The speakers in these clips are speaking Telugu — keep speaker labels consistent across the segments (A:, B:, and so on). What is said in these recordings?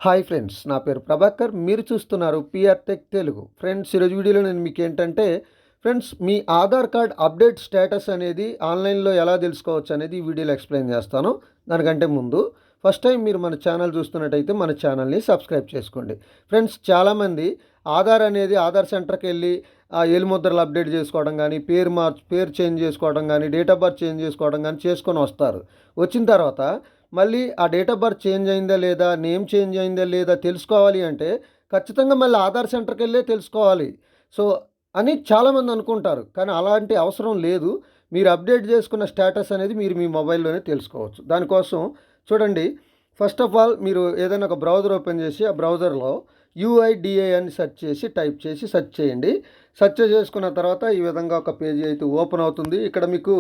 A: హాయ్ ఫ్రెండ్స్, నా పేరు ప్రభాకర్. మీరు చూస్తున్నారు పిఆర్ టెక్ తెలుగు. ఫ్రెండ్స్, ఈరోజు వీడియోలో నేను మీకు ఏంటంటే ఫ్రెండ్స్, మీ ఆధార్ కార్డ్ అప్డేట్ స్టేటస్ అనేది ఆన్లైన్లో ఎలా తెలుసుకోవచ్చు అనేది ఈ వీడియోలో ఎక్స్ప్లెయిన్ చేస్తాను. దానికంటే ముందు ఫస్ట్ టైం మీరు మన ఛానల్ చూస్తున్నట్టయితే మన ఛానల్ని సబ్స్క్రైబ్ చేసుకోండి. ఫ్రెండ్స్, చాలామంది ఆధార్ సెంటర్కి వెళ్ళి ఏలుముద్రలు అప్డేట్ చేసుకోవడం కానీ, పేరు చేంజ్ చేసుకోవడం కానీ, డేట్ ఆఫ్ బర్త్ చేంజ్ చేసుకోవడం కానీ చేసుకొని వస్తారు. వచ్చిన తర్వాత మళ్ళీ ఆ డేట్ ఆఫ్ బర్త్ చేంజ్ అయిందా లేదా, నేమ్ చేంజ్ అయిందా లేదా తెలుసుకోవాలి అంటే ఖచ్చితంగా మళ్ళీ ఆధార్ సెంటర్కి వెళ్ళే తెలుసుకోవాలి. సో అని చాలామంది అనుకుంటారు, కానీ అలాంటి అవసరం లేదు. మీరు అప్డేట్ చేసుకున్న స్టేటస్ అనేది మీరు మీ మొబైల్లోనే తెలుసుకోవచ్చు. దానికోసం చూడండి, ఫస్ట్ ఆఫ్ ఆల్ మీరు ఏదైనా ఒక బ్రౌజర్ ఓపెన్ చేసి ఆ బ్రౌజర్లో UIDA అని టైప్ చేసి సెర్చ్ చేయండి. సెర్చ్ చేసుకున్న తర్వాత ఈ విధంగా ఒక పేజీ అయితే ఓపెన్ అవుతుంది. ఇక్కడ మీకు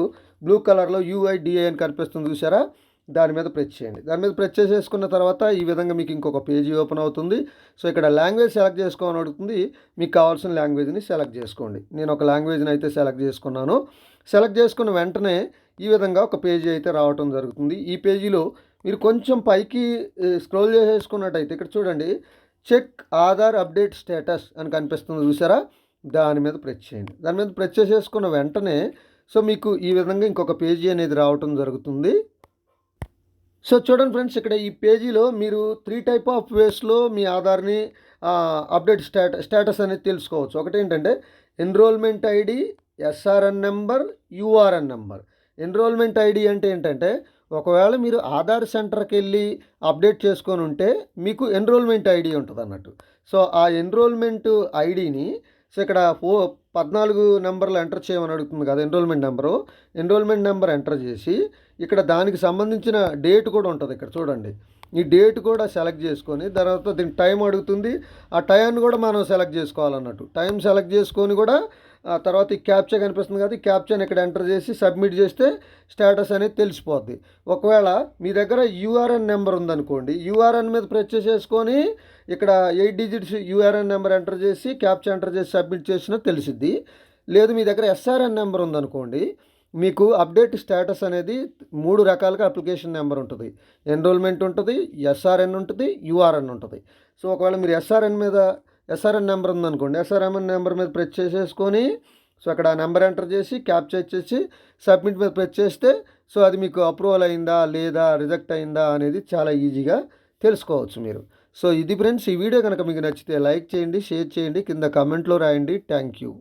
A: బ్లూ కలర్లో UIDA అని కనిపిస్తుంది, చూసారా? దాని మీద ప్రెస్ చేయండి. దాని మీద ప్రెస్ చేసేసుకున్న తర్వాత ఈ విధంగా మీకు ఇంకొక పేజీ ఓపెన్ అవుతుంది. సో ఇక్కడ లాంగ్వేజ్ సెలెక్ట్ చేసుకోమని అడుగుతుంది. మీకు కావాల్సిన లాంగ్వేజ్ని సెలెక్ట్ చేసుకోండి. నేను ఒక లాంగ్వేజ్ని అయితే సెలెక్ట్ చేసుకున్నాను. సెలెక్ట్ చేసుకున్న వెంటనే ఈ విధంగా ఒక పేజీ అయితే రావటం జరుగుతుంది. ఈ పేజీలో మీరు కొంచెం పైకి స్క్రోల్ చేసేసుకున్నట్టయితే ఇక్కడ చూడండి, చెక్ ఆధార్ అప్డేట్ స్టేటస్ అని కనిపిస్తుంది, చూసారా? దాని మీద ప్రెస్ చేయండి. దాని మీద ప్రెస్ చేసేసుకున్న వెంటనే సో మీకు ఈ విధంగా ఇంకొక పేజీ అనేది రావటం జరుగుతుంది. సో చూడండి ఫ్రెండ్స్, ఇక్కడ ఈ పేజీలో మీరు 3 టైప్ ఆఫ్ వేస్లో మీ ఆధార్ని అప్డేట్ స్టేటస్ అనేది తెలుసుకోవచ్చు. ఒకటి ఏంటంటే enrollment ID, SRN number, URN number. Enrollment ID అంటే ఏంటంటే ఒకవేళ మీరు ఆధార్ సెంటర్కి వెళ్ళి అప్డేట్ చేసుకొని ఉంటే మీకు ఎన్రోల్మెంట్ ఐడి ఉంటుంది అన్నట్టు. సో ఆ ఎన్రోల్మెంట్ ఐడిని సో ఇక్కడ 14 నెంబర్లు ఎంటర్ చేయమని అడుగుతుంది కదా, ఎన్రోల్మెంట్ నెంబర్ ఎంటర్ చేసి ఇక్కడ దానికి సంబంధించిన డేట్ కూడా ఉంటుంది. ఇక్కడ చూడండి, ఈ డేట్ కూడా సెలెక్ట్ చేసుకొని తర్వాత దీనికి టైం అడుగుతుంది. ఆ టైంని కూడా మనం సెలెక్ట్ చేసుకోవాలన్నట్టు. టైం సెలెక్ట్ చేసుకొని కూడా తర్వాత ఈ క్యాప్చా కనిపిస్తుంది కదా, ఈ క్యాప్చాని ఇక్కడ ఎంటర్ చేసి సబ్మిట్ చేస్తే స్టేటస్ అనేది తెలిసిపోద్ది. ఒకవేళ మీ దగ్గర URN నెంబర్ ఉందనుకోండి, URN మీద ప్రెస్ చేసేసుకొని ఇక్కడ 8 డిజిట్స్ URN నెంబర్ ఎంటర్ చేసి క్యాప్చా ఎంటర్ చేసి సబ్మిట్ చేసినా తెలిసిద్ది. లేదు మీ దగ్గర SRN నెంబర్ ఉందనుకోండి, మీకు అప్డేట్ స్టేటస్ అనేది 3 రకాలుగా అప్లికేషన్ నెంబర్ ఉంటుంది. ఎన్రోల్మెంట్ ఉంటుంది, SRN ఉంటుంది, URN ఉంటుంది. సో ఒకవేళ మీరు SRN నెంబర్ ఉందనుకోండి, SRN నెంబర్ మీద ప్రెస్ చేసేసుకొని సో అక్కడ నెంబర్ ఎంటర్ చేసి క్యాప్చా ఇచ్చేసి సబ్మిట్ మీద ప్రెస్ చేస్తే సో అది మీకు అప్రూవల్ అయిందా లేదా, రిజెక్ట్ అయిందా అనేది చాలా ఈజీగా తెలుసుకోవచ్చు మీరు. సో ఇది ఫ్రెండ్స్, ఈ వీడియో కనుక మీకు నచ్చితే లైక్ చేయండి, షేర్ చేయండి, కింద కామెంట్లో రాయండి. Thank you.